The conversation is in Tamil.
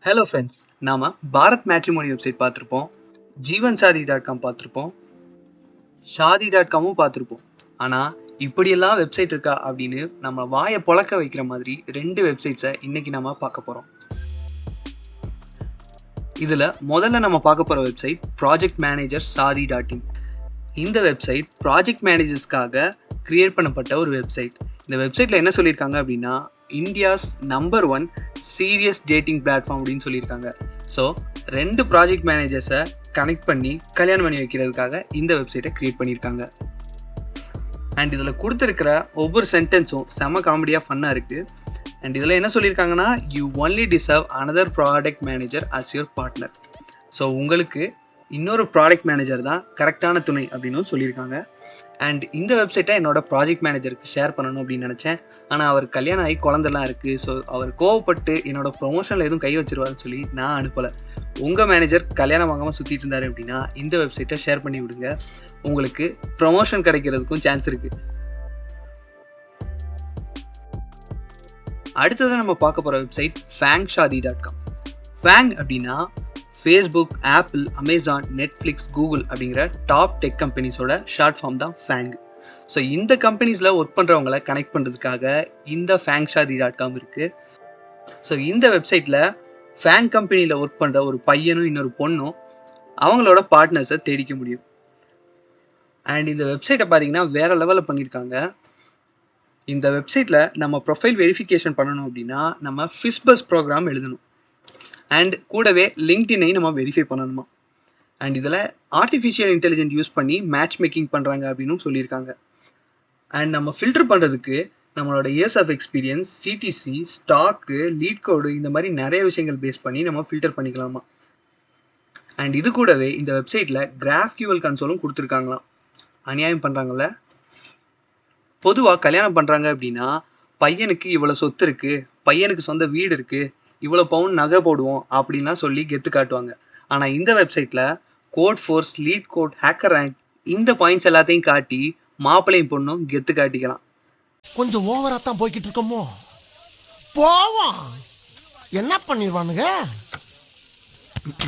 ஹலோ ஃப்ரெண்ட்ஸ், நாம் பாரத் மேட்ரிமோனி வெப்சைட் பார்த்துருப்போம், ஜீவன்சாதி.com பார்த்துருப்போம், ஷாதி.comமும் பார்த்துருப்போம். ஆனால் இப்படியெல்லாம் வெப்சைட் இருக்கா அப்படின்னு நம்ம வாயை பொழக்க வைக்கிற மாதிரி 2 வெப்சைட்ஸை இன்றைக்கி நம்ம பார்க்க போகிறோம். இதில் முதல்ல நம்ம பார்க்க போகிற வெப்சைட் ப்ராஜெக்ட் மேனேஜர் சாதி.in. இந்த வெப்சைட் ப்ராஜெக்ட் மேனேஜர்ஸ்க்காக கிரியேட் பண்ணப்பட்ட ஒரு வெப்சைட். இந்த வெப்சைட்டில் என்ன சொல்லியிருக்காங்க அப்படின்னா, India's number 1 serious dating platform அப்படின்னு சொல்லியிருக்காங்க. ஸோ 2 ப்ராஜெக்ட் மேனேஜர்ஸை கனெக்ட் பண்ணி கல்யாணம் பண்ணி வைக்கிறதுக்காக இந்த வெப்சைட்டை க்ரியேட் பண்ணியிருக்காங்க. அண்ட் இதில் கொடுத்துருக்கிற ஒவ்வொரு சென்டென்ஸும் செம்ம காமெடியாக ஃபன்னாக இருக்குது. அண்ட் இதில் என்ன சொல்லியிருக்காங்கன்னா, you only deserve another product manager as your partner. So உங்களுக்கு இன்னொரு ப்ராடக்ட் மேனேஜர் தான் கரெக்டான துணை அப்படின்னு சொல்லியிருக்காங்க. அண்ட் இந்த வெப்சைட்டை என்னோட ப்ராஜெக்ட் மேனேஜருக்கு ஷேர் பண்ணணும் அப்படின்னு நினச்சேன். ஆனால் அவர் கல்யாணம் ஆகி குழந்தெல்லாம் இருக்குது. ஸோ அவர் கோவப்பட்டு என்னோட ப்ரொமோஷனில் எதுவும் கை வச்சிருவாருன்னு சொல்லி நான் அனுப்பலை. உங்கள் மேனேஜர் கல்யாணம் ஆகாமல் சுற்றிட்டு இருந்தார் அப்படின்னா இந்த வெப்சைட்டை ஷேர் பண்ணி விடுங்க. உங்களுக்கு ப்ரொமோஷன் கிடைக்கிறதுக்கும் சான்ஸ் இருக்குது. அடுத்ததாக நம்ம பார்க்க போகிற வெப்சைட் fangshadi.com. ஃபேங் அப்படின்னா Facebook, apple, Amazon, Netflix, Google அப்படிங்கிற டாப் டெக் கம்பெனிஸோட ஷார்ட் ஃபார்ம் தான் ஃபேங். ஸோ இந்த கம்பெனிஸில் ஒர்க் பண்ணுறவங்களை கனெக்ட் பண்ணுறதுக்காக இந்த fangshadi.com இருக்குது. ஸோ இந்த வெப்சைட்டில் ஃபேங் கம்பெனியில் ஒர்க் பண்ணுற ஒரு பையனும் இன்னொரு பொண்ணும் அவங்களோட பார்ட்னர்ஸை தேடிக்க முடியும். அண்ட் இந்த வெப்சைட்டை பார்த்தீங்கன்னா வேறு லெவலில் பண்ணியிருக்காங்க. இந்த வெப்சைட்டில் நம்ம ப்ரொஃபைல் வெரிஃபிகேஷன் பண்ணணும் அப்படின்னா நம்ம ஃபிஸ்பஸ் ப்ரோக்ராம் எழுதணும். அண்ட் கூடவே லிங்க்டினை நம்ம வெரிஃபை பண்ணணுமா. அண்ட் இதில் ஆர்டிஃபிஷியல் இன்டெலிஜென்ட் யூஸ் பண்ணி மேட்ச் மேக்கிங் பண்ணுறாங்க அப்படின்னு சொல்லியிருக்காங்க. அண்ட் நம்ம ஃபில்டர் பண்ணுறதுக்கு நம்மளோட years of experience, CTC, stock, LeetCode இந்த மாதிரி நிறைய விஷயங்கள் பேஸ் பண்ணி நம்ம ஃபில்டர் பண்ணிக்கலாமா. அண்ட் இது கூடவே இந்த வெப்சைட்டில் GraphQL கன்சோலும் கொடுத்துருக்காங்களாம். அநியாயம் பண்ணுறாங்கல்ல. பொதுவாக கல்யாணம் பண்ணுறாங்க அப்படின்னா பையனுக்கு இவ்வளோ சொத்து இருக்குது, பையனுக்கு சொந்த வீடு இருக்குது, இவ்வளோ பவுன் நகை போடுவோம் அப்படின்லாம் சொல்லி கெத்து காட்டுவாங்க. ஆனால் இந்த வெப்சைட்டில் Codeforces, LeetCode, HackerRank இந்த பாயிண்ட்ஸ் எல்லாத்தையும் காட்டி மாப்பிள்ளையும் பொண்ணும் கெத்து காட்டிக்கலாம். கொஞ்சம் ஓவரா தான் போய்கிட்டு இருக்கோமோ, போவோம் என்ன பண்ணிடுவானுங்க.